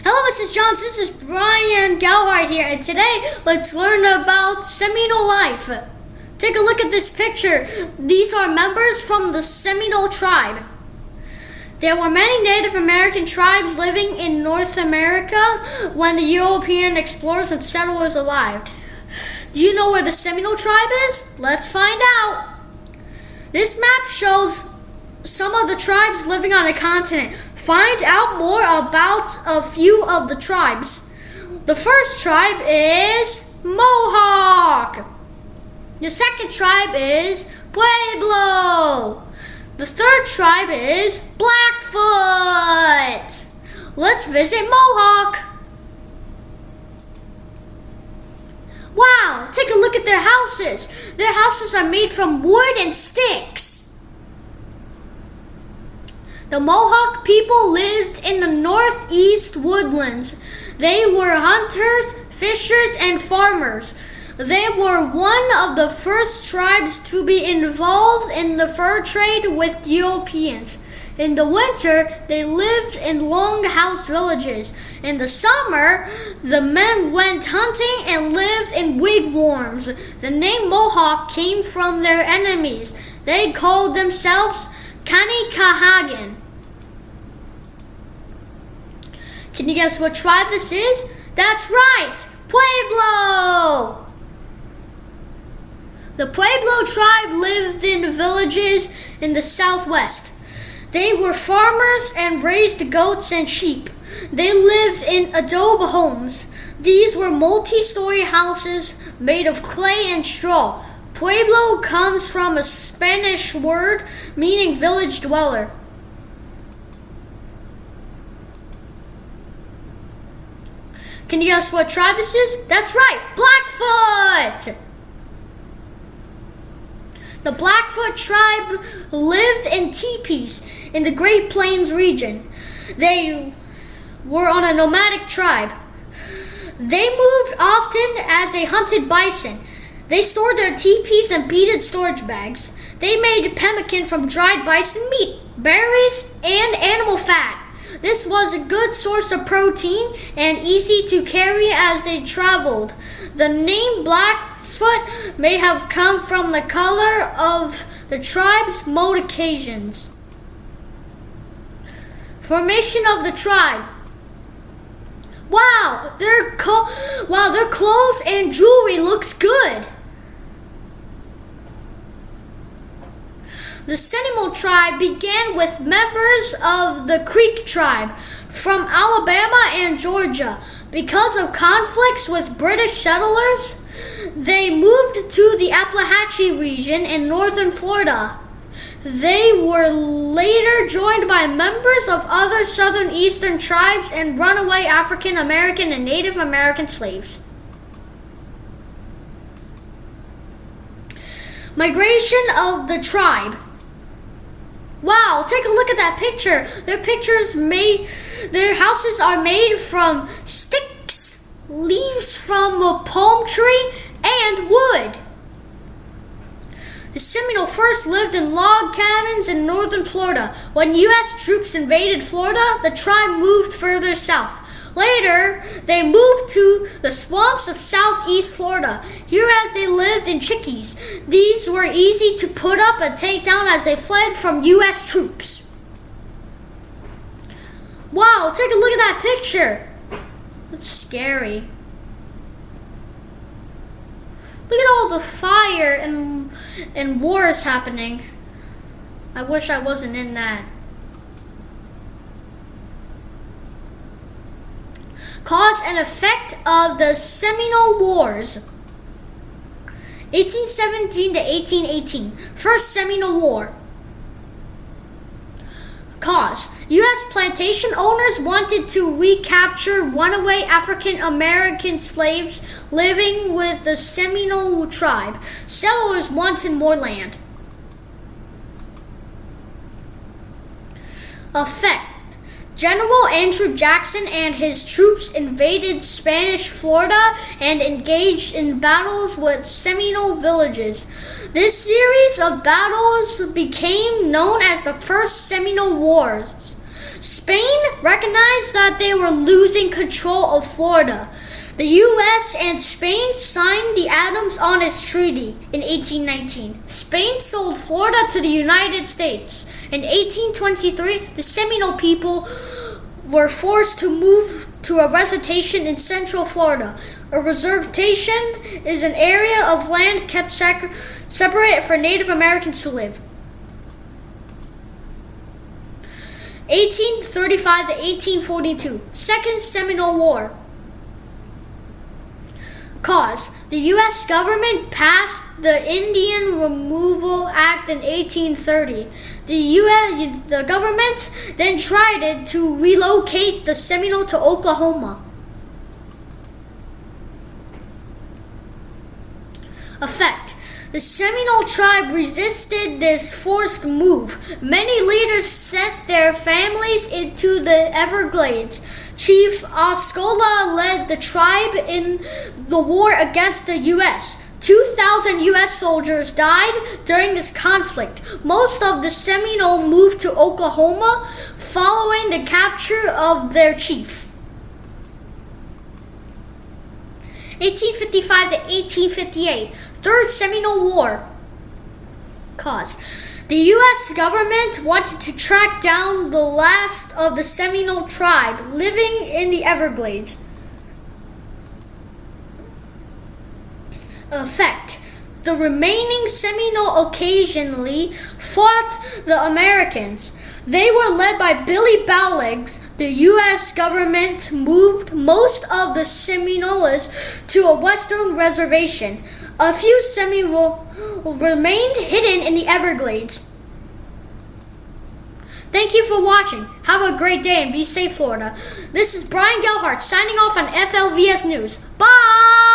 Hello, Mrs. Johns. This is Bryan Gailhart here, and today let's learn about Seminole life. Take a look at this picture. These are members from the Seminole tribe. There were many Native American tribes living in North America when the European explorers and settlers arrived. Do you know where the Seminole tribe is? Let's find out. This map shows some of the tribes living on a continent. Find out more about a few of the tribes. The first tribe is Mohawk. The second tribe is Pueblo. The third tribe is Blackfoot. Let's visit Mohawk. Wow, take a look at their houses. Their houses are made from wood and sticks. The Mohawk people lived in the northeast woodlands. They were hunters, fishers, and farmers. They were one of the first tribes to be involved in the fur trade with Europeans. In the winter, they lived in longhouse villages. In the summer, the men went hunting and lived in wigwams. The name Mohawk came from their enemies. They called themselves Kanikahagan. Can you guess what tribe this is? That's right, Pueblo! The Pueblo tribe lived in villages in the southwest. They were farmers and raised goats and sheep. They lived in adobe homes. These were multi-story houses made of clay and straw. Pueblo comes from a Spanish word meaning village dweller. Can you guess what tribe this is? That's right, Blackfoot! The Blackfoot tribe lived in teepees in the Great Plains region. They were on a nomadic tribe. They moved often as they hunted bison. They stored their teepees in beaded storage bags. They made pemmican from dried bison meat, berries, and animal fat. This was a good source of protein and easy to carry as they traveled. The name Blackfoot may have come from the color of the tribe's mode occasions. Formation of the tribe. Wow, their clothes and jewelry looks good. The Seminole tribe began with members of the Creek tribe from Alabama and Georgia. Because of conflicts with British settlers, they moved to the Appalachia region in northern Florida. They were later joined by members of other southern eastern tribes and runaway African American and Native American slaves. Migration of the tribe. Wow, take a look at that picture. Their houses are made from sticks, leaves from a palm tree, and wood. The Seminole first lived in log cabins in northern Florida. When U.S. troops invaded Florida, the tribe moved further south. Later, they moved to the swamps of southeast Florida. Here as they lived in chickees. These were easy to put up and take down as they fled from U.S. troops. Wow, take a look at that picture. That's scary. Look at all the fire and wars happening. I wish I wasn't in that. Cause and effect of the Seminole Wars. 1817 to 1818. First Seminole War. Cause. U.S. plantation owners wanted to recapture runaway African American slaves living with the Seminole tribe. Settlers wanted more land. Effect. General Andrew Jackson and his troops invaded Spanish Florida and engaged in battles with Seminole villages. This series of battles became known as the First Seminole Wars. Spain recognized that they were losing control of Florida. The U.S. and Spain signed the Adams-Honest Treaty in 1819. Spain sold Florida to the United States. In 1823, the Seminole people were forced to move to a reservation in central Florida. A reservation is an area of land kept separate for Native Americans to live. 1835 to 1842, Second Seminole War. Cause: the U.S. government passed the Indian Removal Act in 1830. The government then tried to relocate the Seminole to Oklahoma. Effect: the Seminole tribe resisted this forced move. Many leaders sent their families into the Everglades. Chief Osceola led the tribe in the war against the U.S. 2,000 U.S. soldiers died during this conflict. Most of the Seminole moved to Oklahoma following the capture of their chief. 1855 to 1858, Third Seminole War. Cause: the U.S. government wanted to track down the last of the Seminole tribe living in the Everglades. Effect: the remaining Seminole occasionally fought the Americans. They were led by Billy Bowlegs. The U.S. government moved most of the Seminoles to a western reservation. A few Seminole remained hidden in the Everglades. Thank you for watching. Have a great day and be safe, Florida. This is Bryan Gailhart signing off on FLVS News. Bye!